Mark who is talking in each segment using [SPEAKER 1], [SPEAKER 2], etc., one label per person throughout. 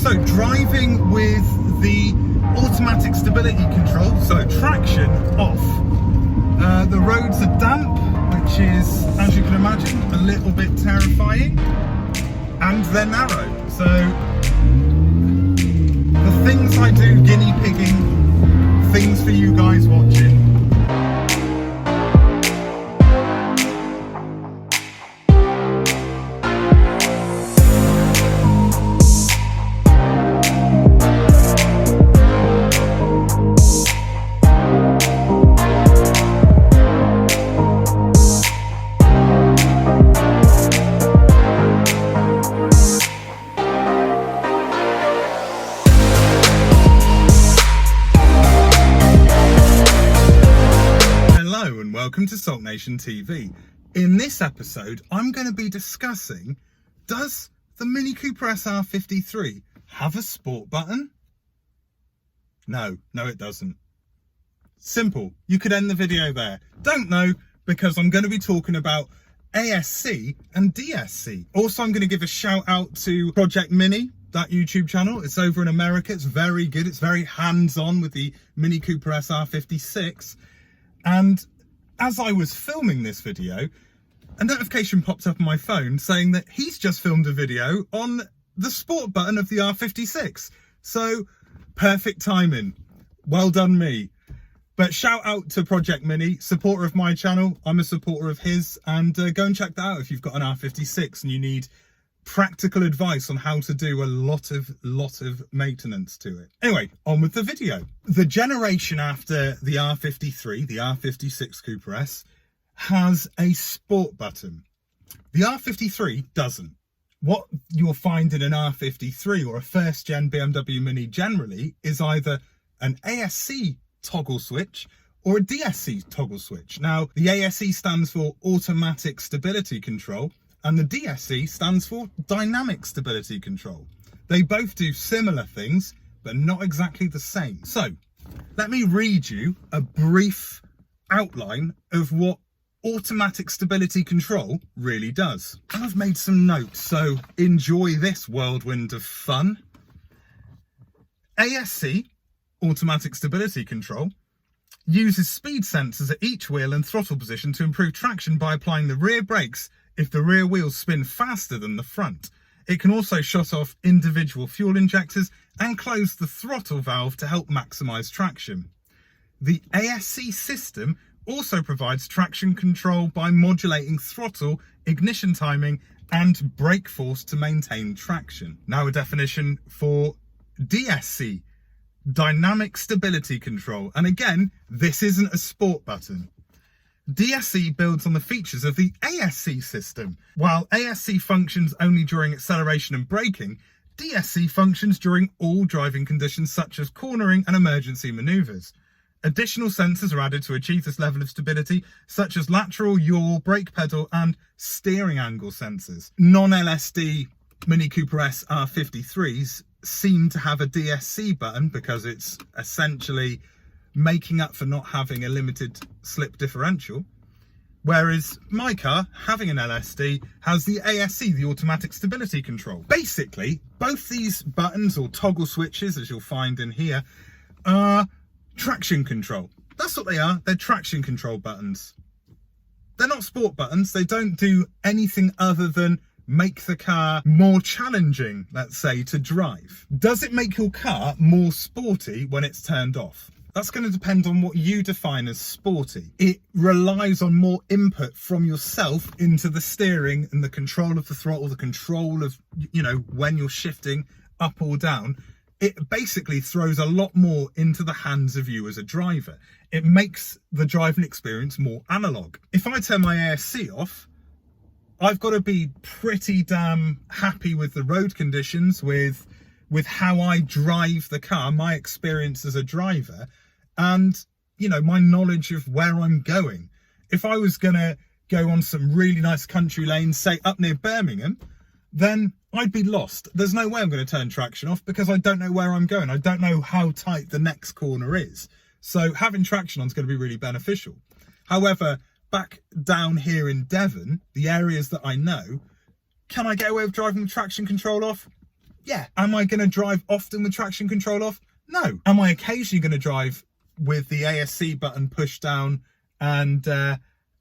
[SPEAKER 1] So driving with the automatic stability control, so traction off. The roads are damp, which is, as you can imagine, a little bit terrifying, and they're narrow. So the things I do guinea pigging, things for you guys watching. Welcome to SULKNATIONtv. In this episode, I'm going to be discussing, does the Mini Cooper R53 have a sport button? No, it doesn't. Simple. You could end the video there. Don't know, because I'm going to be talking about ASC and DSC. Also, I'm going to give a shout out to Project Mini, that YouTube channel. It's over in America. It's very good. It's very hands-on with the Mini Cooper R56. And as I was filming this video, a notification popped up on my phone saying that he's just filmed a video on the sport button of the R56. So, perfect timing. Well done me. But shout out to Project Mini, supporter of my channel. I'm a supporter of his, and go and check that out if you've got an R56 and you need practical advice on how to do a lot of maintenance to it. Anyway, on with the video. The generation after the R53, the R56 Cooper S, has a sport button. The R53 doesn't. What you'll find in an R53 or a first gen BMW Mini generally is either an ASC toggle switch or a DSC toggle switch. Now, the ASC stands for automatic stability control, and the DSC stands for dynamic stability control. They both do similar things, but not exactly the same. So, let me read you a brief outline of what automatic stability control really does. And I've made some notes, so enjoy this whirlwind of fun. ASC, automatic stability control, uses speed sensors at each wheel and throttle position to improve traction by applying the rear brakes if the rear wheels spin faster than the front. It can also shut off individual fuel injectors and close the throttle valve to help maximise traction. The ASC system also provides traction control by modulating throttle, ignition timing and brake force to maintain traction. Now a definition for DSC, dynamic stability control. And again, this isn't a sport button. DSC builds on the features of the ASC system. While ASC functions only during acceleration and braking, DSC functions during all driving conditions such as cornering and emergency manoeuvres. Additional sensors are added to achieve this level of stability, such as lateral, yaw, brake pedal and steering angle sensors. Non-LSD Mini Cooper S R53s seem to have a DSC button because it's essentially making up for not having a limited slip differential, whereas my car, having an LSD, has the ASC, the automatic stability control. Basically, both these buttons, or toggle switches as you'll find in here, are traction control. That's what they are. They're traction control buttons. They're not sport buttons. They don't do anything other than make the car more challenging, let's say, to drive. Does it make your car more sporty when it's turned off? That's going to depend on what you define as sporty. It relies on more input from yourself into the steering and the control of the throttle, the control of, when you're shifting up or down. It basically throws a lot more into the hands of you as a driver. It makes the driving experience more analog. If I turn my ASC off, I've got to be pretty damn happy with the road conditions, with how I drive the car, my experience as a driver, and, my knowledge of where I'm going. If I was going to go on some really nice country lanes, say up near Birmingham, then I'd be lost. There's no way I'm going to turn traction off because I don't know where I'm going. I don't know how tight the next corner is. So having traction on is going to be really beneficial. However, back down here in Devon, the areas that I know, can I get away with driving the traction control off? Yeah. Am I going to drive often with traction control off? No. Am I occasionally going to drive with the ASC button pushed down and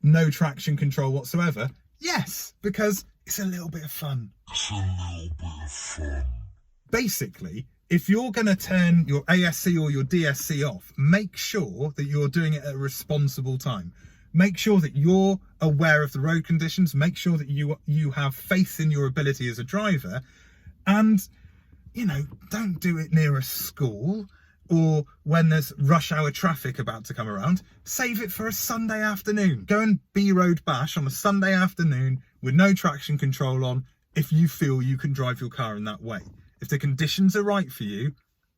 [SPEAKER 1] no traction control whatsoever? Yes, because it's a little bit of fun. Basically, if you're going to turn your ASC or your DSC off, make sure that you're doing it at a responsible time. Make sure that you're aware of the road conditions. Make sure that you have faith in your ability as a driver. And, you know, don't do it near a school or when there's rush hour traffic about to come around. Save it for a Sunday afternoon. Go and B-road bash on a Sunday afternoon with no traction control on if you feel you can drive your car in that way. If the conditions are right for you,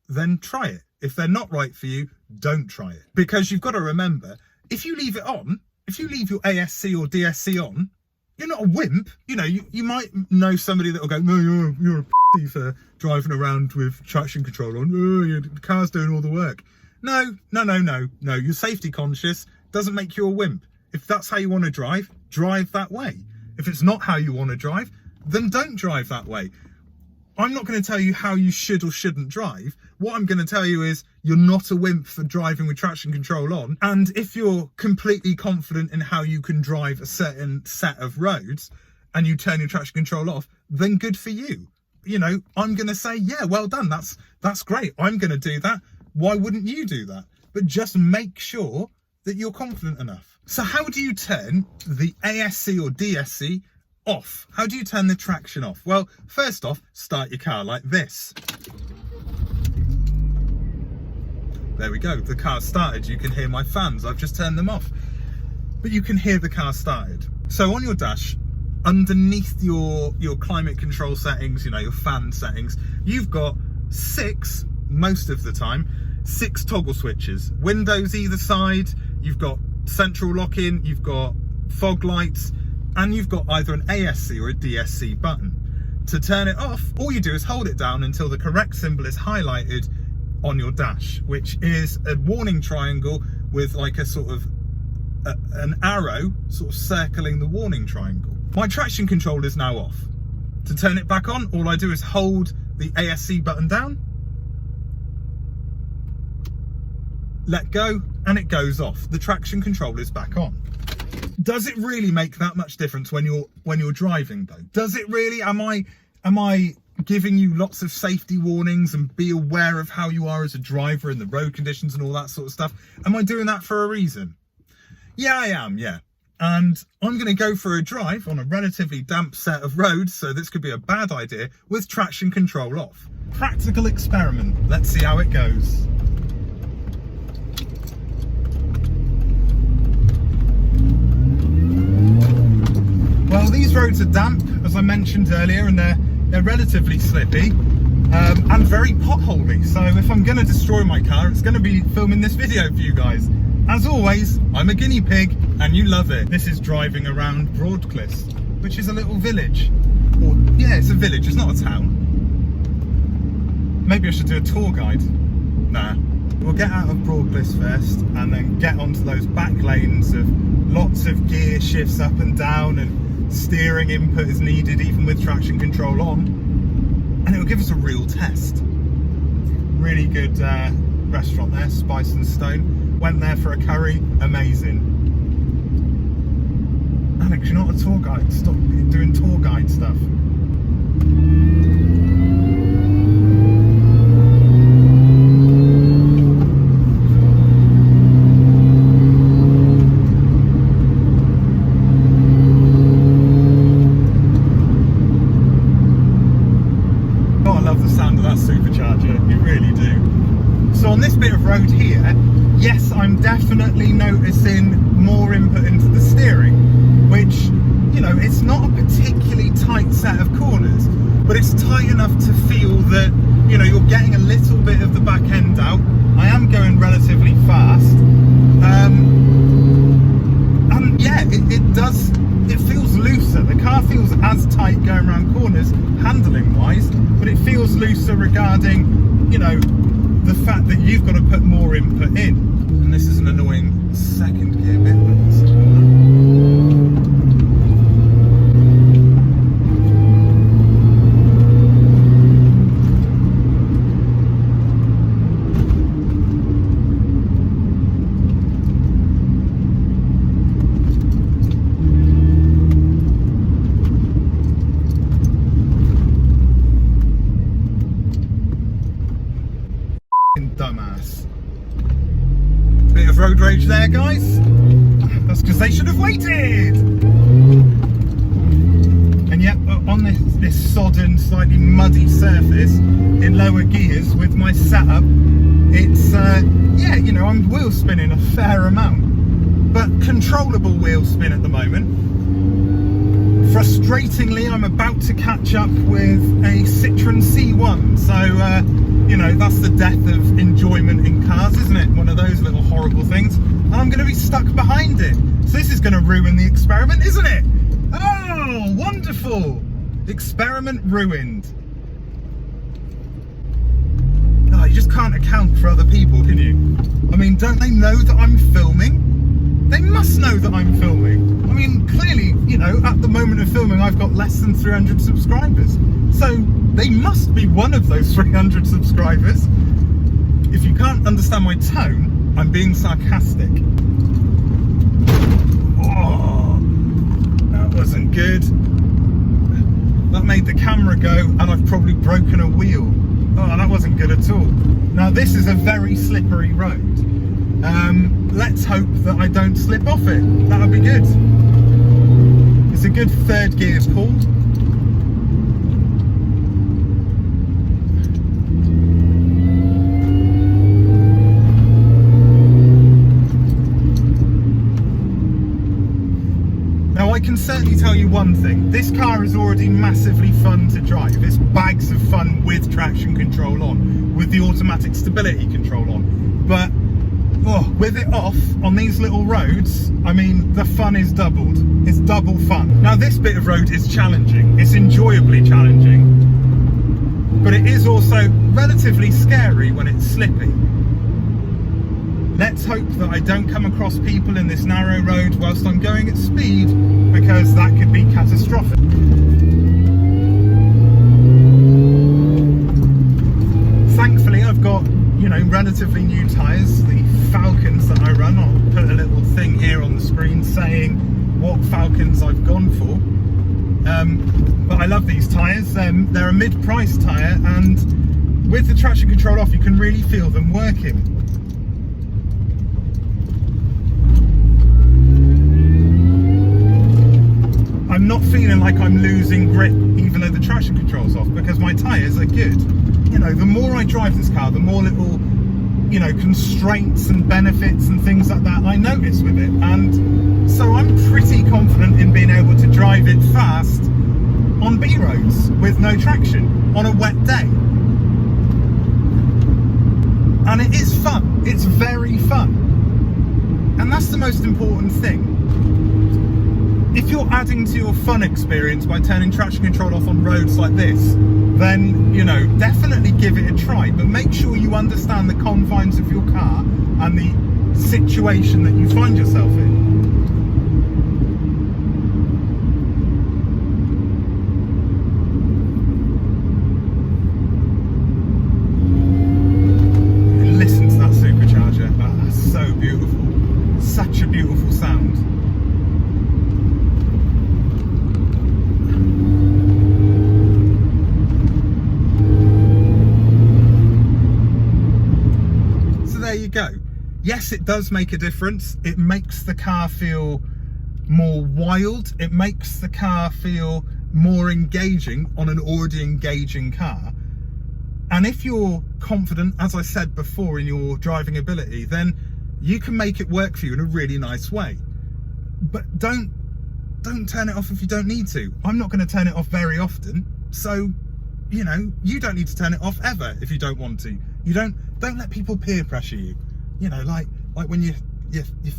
[SPEAKER 1] then try it. If they're not right for you, don't try it. Because you've got to remember, if you leave it on, if you leave your ASC or DSC on, you're not a wimp. You know, you might know somebody that will go, no, you're a p*** for driving around with traction control on. Oh, your car's doing all the work. No. You're safety conscious. Doesn't make you a wimp. If that's how you want to drive that way. If it's not how you want to drive, then don't drive that way. I'm not going to tell you how you should or shouldn't drive. What I'm going to tell you is you're not a wimp for driving with traction control on. And if you're completely confident in how you can drive a certain set of roads and you turn your traction control off, then good for you. You know, I'm going to say, yeah, well done. That's great. I'm going to do that. Why wouldn't you do that? But just make sure that you're confident enough. So how do you turn the ASC or DSC off? How do you turn the traction off? Well, first off, start your car like this. There we go, the car started. You can hear my fans, I've just turned them off. But you can hear the car started. So on your dash, underneath your climate control settings, you know, your fan settings, you've got 6, most of the time, 6 toggle switches. Windows either side, you've got central lock-in, you've got fog lights, and you've got either an ASC or a DSC button. To turn it off, all you do is hold it down until the correct symbol is highlighted on your dash, which is a warning triangle with like a sort of an arrow sort of circling the warning triangle. My traction control is now off. To turn it back on, all I do is hold the ASC button down, let go, and it goes off. The traction control is back on. Does it really make that much difference when you're driving though? Does it really? Am I giving you lots of safety warnings and be aware of how you are as a driver and the road conditions and all that sort of stuff? Am I doing that for a reason? Yeah, I am, yeah. And I'm going to go for a drive on a relatively damp set of roads, so this could be a bad idea, with traction control off. Practical experiment. Let's see how it goes. Well, these roads are damp, as I mentioned earlier, and they're relatively slippy and very potholey. So if I'm going to destroy my car, it's going to be filming this video for you guys. As always, I'm a guinea pig and you love it. This is driving around Broadcliff, which is a little village. Or, yeah, it's a village, it's not a town. Maybe I should do a tour guide. Nah. We'll get out of Broadcliff first and then get onto those back lanes of lots of gear shifts up and down, and steering input is needed even with traction control on, and it will give us a real test. Really good restaurant there, Spice and Stone. Went there for a curry, amazing. Alex, you're not a tour guide, stop doing tour guide stuff. Road here, yes, I'm definitely noticing more input into the steering, which, you know, it's not a particularly tight set of corners, but it's tight enough to feel that, you know, you're getting a little bit of the back end out. I am going relatively fast, and yeah, it feels looser. The car feels as tight going around corners handling wise, but it feels looser regarding, you know, the fact that you've got to put more input in. And this is an annoying second gear bit. of road rage there, guys. That's because they should have waited. And yet, on this sodden, slightly muddy surface in lower gears with my setup, it's, yeah, you know, I'm wheel spinning a fair amount, but controllable wheel spin at the moment. Frustratingly, I'm about to catch up with a Citroen C1, so, you know, that's the death of enjoyment in cars, isn't it? One of those little horrible things, and I'm going to be stuck behind it. So this is going to ruin the experiment, isn't it? Oh, wonderful! Experiment ruined. No, you just can't account for other people, can you? I mean, don't they know that I'm filming? They must know that I'm filming. I mean, clearly, you know, at the moment of filming, I've got less than 300 subscribers. So they must be one of those 300 subscribers. If you can't understand my tone, I'm being sarcastic. Oh, that wasn't good. That made the camera go, and I've probably broken a wheel. Oh, that wasn't good at all. Now, this is a very slippery road. Let's hope that I don't slip off it. That would be good. It's a good third gear pull. Now, I can certainly tell you one thing. This car is already massively fun to drive. It's bags of fun with traction control on, with the automatic stability control on. But oh, with it off on these little roads, I mean, the fun is doubled. It's double fun. Now, this bit of road is challenging. It's enjoyably challenging, but it is also relatively scary when it's slippy. Let's hope that I don't come across people in this narrow road whilst I'm going at speed, because that could be catastrophic. Thankfully, I've got, you know, relatively new tyres, the Falcons that I run. I'll put a little thing here on the screen saying what Falcons I've gone for. But I love these tyres. They're a mid-price tyre, and with the traction control off, you can really feel them working. I'm not feeling like I'm losing grip even though the traction control's off, because my tyres are good. You know, the more I drive this car, the more little, you know, constraints and benefits and things like that I notice with it. And so I'm pretty confident in being able to drive it fast on B roads with no traction on a wet day. And it is fun. It's very fun. And that's the most important thing. If you're adding to your fun experience by turning traction control off on roads like this, then, you know, definitely give it a try, but make sure you understand the confines of your car and the situation that you find yourself in. Listen to that supercharger. Oh, that's so beautiful. Such a beautiful sound. There you go. Yes, it does make a difference. It makes the car feel more wild. It makes the car feel more engaging on an already engaging car. And if you're confident, as I said before, in your driving ability, then you can make it work for you in a really nice way. But don't turn it off if you don't need to. I'm not going to turn it off very often, so, you know, you don't need to turn it off ever if you don't want to. You don't let people peer pressure you. You know, like when you're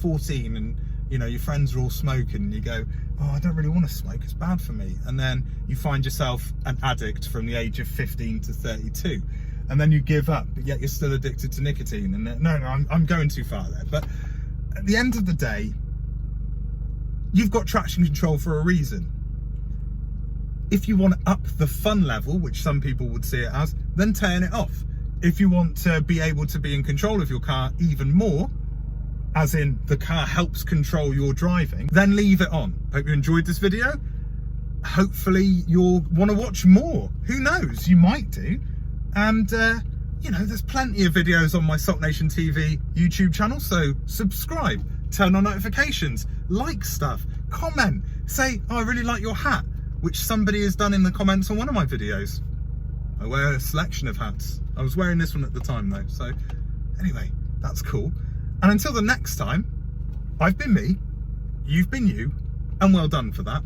[SPEAKER 1] 14 and, you know, your friends are all smoking and you go, oh, I don't really want to smoke, it's bad for me. And then you find yourself an addict from the age of 15 to 32. And then you give up, but yet you're still addicted to nicotine. And no, I'm going too far there. But at the end of the day, you've got traction control for a reason. If you want to up the fun level, which some people would see it as, then turn it off. If you want to be able to be in control of your car even more, as in the car helps control your driving, then leave it on. Hope you enjoyed this video. Hopefully you'll want to watch more. Who knows? You might do. And you know, there's plenty of videos on my SULKNATIONtv YouTube channel, so subscribe, turn on notifications, like stuff, comment, say, oh, I really like your hat, which somebody has done in the comments on one of my videos. I wear a selection of hats. I was wearing this one at the time though, so anyway, that's cool. And until the next time, I've been me, you've been you, and well done for that.